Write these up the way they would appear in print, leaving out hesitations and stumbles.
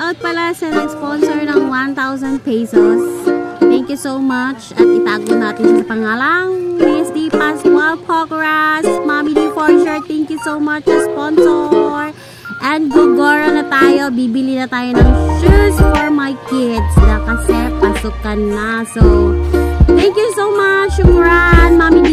out pala sa nag-sponsor ng 1,000 pesos. Thank you so much. At itago natin siya sa pangalang Miss D. Pascual Pocras. Mommy D for sure. Thank you so much sa sponsor. And gugoro na tayo. Bibili na tayo ng shoes for my kids. Na kasi pasukan na. So, thank you so much. Shukran, Mommy D.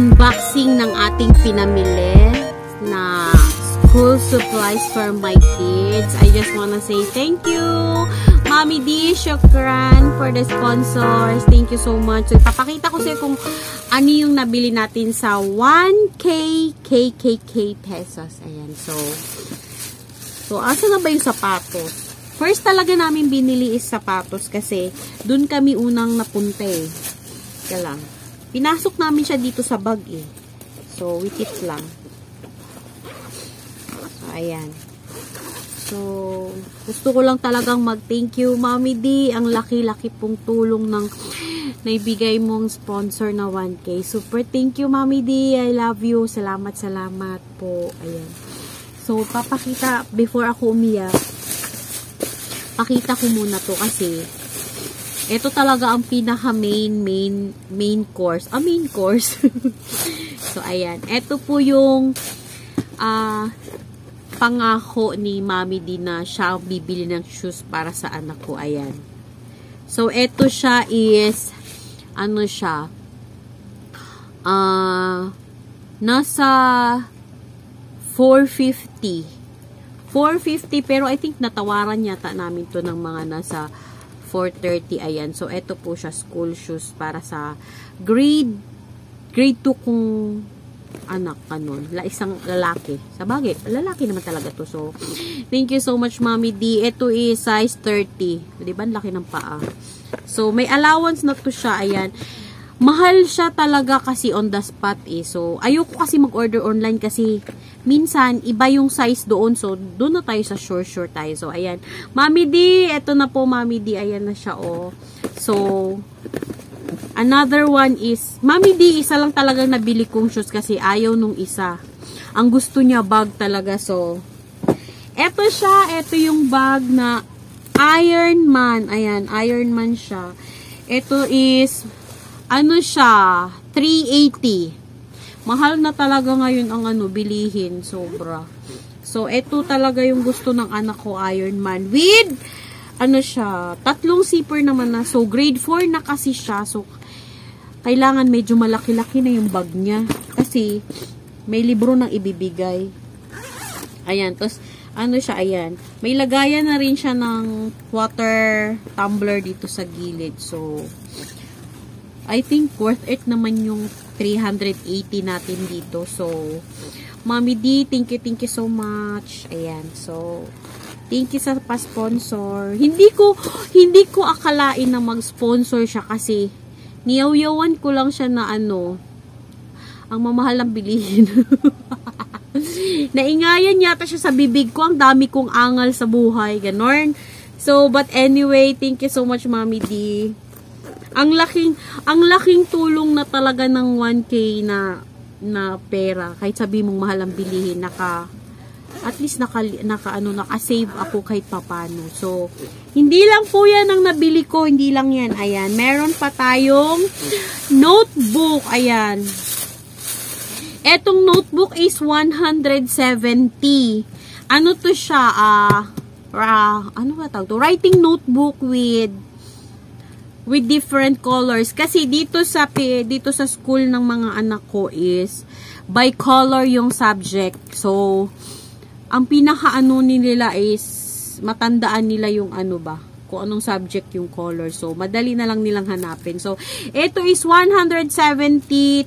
unboxing ng ating pinamili na school supplies for my kids. I just wanna say thank you, Mommy D, syukran for the sponsors. Thank you so much. So, ipapakita ko sa'yo kung ano yung nabili natin sa 1K pesos. Ayan, so asa na ba yung sapatos? First talaga namin binili is sapatos kasi dun kami unang napunta eh. Kaya lang. Pinasok namin siya dito sa bag eh. So, wait it lang. So, ayan. So, gusto ko lang talagang mag-thank you, Mommy D. Ang laki-laki pong tulong ng naibigay mong sponsor na 1K. Super thank you, Mommy D. I love you. Salamat, salamat po. Ayan. So, papakita, before ako umiyak, pakita ko muna to kasi ito talaga ang pinaka main course. Main course. So, ayan. Ito po yung pangako ni Mommy D na siya bibili ng shoes para sa anak ko. Ayan. So, ito siya is ano siya? Nasa 450. 450 pero I think natawaran yata namin to ng mga nasa 430. Ayan. So, ito po siya, school shoes para sa grade 2 kung anak ka nun. Isang lalaki. Sa bagay, lalaki naman talaga to. So, thank you so much, Mommy D. Ito is size 30. Diba? Laki ng paa. So, may allowance na to siya. Ayan. Mahal siya talaga kasi on the spot eh. So, ayoko kasi mag-order online kasi minsan, iba yung size doon. So, doon na tayo sa sure tayo. So, ayan. Mommy D, eto na po, Mommy D. Ayan na siya, oh. So, another one is, Mommy D, isa lang talagang nabili kong shoes kasi ayaw nung isa. Ang gusto niya, bag talaga. So, eto siya. Eto yung bag na Iron Man. Ayan, Iron Man siya. Eto is, ano siya, 380. Mahal na talaga ngayon ang bilihin. Sobra. So, ito talaga yung gusto ng anak ko, Iron Man. With, siya, 3 zipper naman na. So, grade 4 na kasi siya. So, kailangan medyo malaki-laki na yung bag niya. Kasi, may libro nang ibibigay. Ayan. Tapos, siya, ayan. May lagayan na rin siya ng water tumbler dito sa gilid. So, I think worth it naman yung 380 natin dito. So, Mommy D, thank you so much. Ayan. So, thank you sa pa-sponsor. Hindi ko akalain na mag-sponsor siya kasi niyaw-yawan ko lang siya na ang mamahal ng bilihin. Naingayan yata siya sa bibig ko. Ang dami kong angal sa buhay. Ganon. So, but anyway, thank you so much, Mommy D. Ang laking tulong na talaga ng 1K na pera. Kahit sabi mong mahal ang bilihin, at least naka-save ako kahit papano. So, hindi lang po yan ang nabili ko, hindi lang yan. Ayan, meron pa tayong notebook. Ayan. Etong notebook is 170. Ano to siya? Ano ba tawag to? Writing notebook with different colors. Kasi dito sa school ng mga anak ko is by color yung subject. So, ang pinaka nila is matandaan nila yung kung anong subject yung color. So, madali na lang nilang hanapin. So, ito is 170,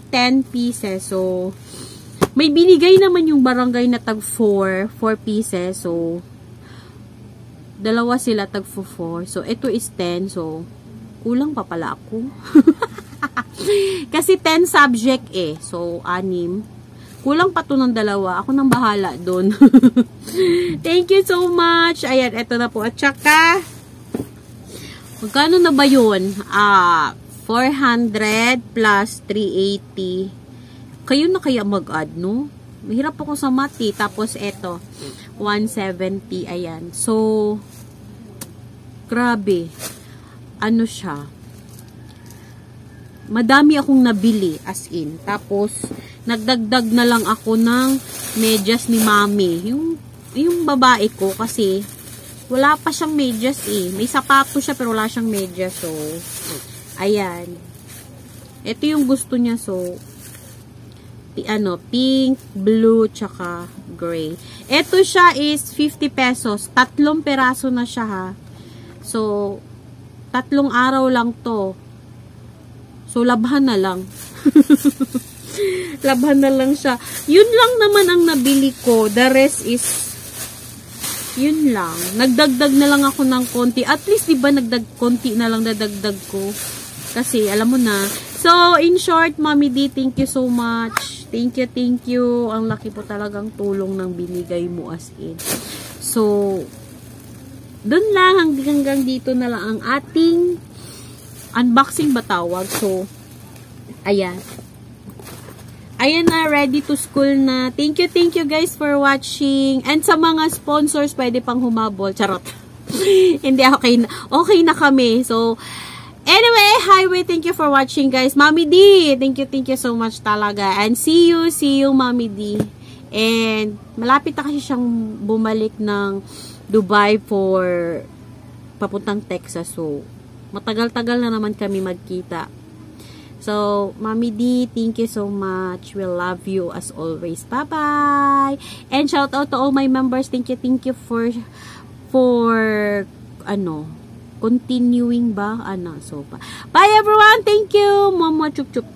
10 pieces. So, may binigay naman yung barangay na tag 4 pieces. So, dalawa sila tag 4. So, ito is 10. So, kulang pa pala ako. Kasi 10 subject eh. So, 6. Kulang pa to ng dalawa. Ako nang bahala doon. Thank you so much. Ayan, eto na po. At saka, magkano na ba yun? 400 plus 380. Kayo na kaya mag-add, no? Mahirap ako sa math eh. Tapos, eto, 170. Ayan. So, grabe. Siya, madami akong nabili, as in. Tapos, nagdagdag na lang ako ng medyas ni Mami. Yung babae ko, kasi, wala pa siyang medyas eh. May sapato siya, pero wala siyang medyas. So, ayan. Ito yung gusto niya. So, pink, blue, tsaka gray. Ito siya is 50 pesos. 3 peraso na siya ha. So, 3 araw lang to. So, labhan na lang. Labhan na lang siya. Yun lang naman ang nabili ko. The rest is yun lang. Nagdagdag na lang ako ng konti. At least, diba, konti na lang nadagdag ko. Kasi, alam mo na. So, in short, Mommy D, thank you so much. Thank you, thank you. Ang laki po talagang tulong ng binigay mo as in. So, dun lang, hanggang dito na lang ang ating unboxing ba tawag. So, ayan. Ayan na, ready to school na. Thank you guys for watching. And sa mga sponsors, pwede pang humabol. Charot. Hindi, okay na kami. So, anyway, highway, thank you for watching guys. Mommy D, thank you so much talaga. And see you, Mommy D. And malapit na kasi siyang bumalik ng Dubai for papuntang Texas. So, matagal-tagal na naman kami magkita. So, Mommy D, thank you so much. We love you as always. Bye-bye! And shout out to all my members. Thank you for continuing ba? So, bye everyone! Thank you! Mama, chup chup!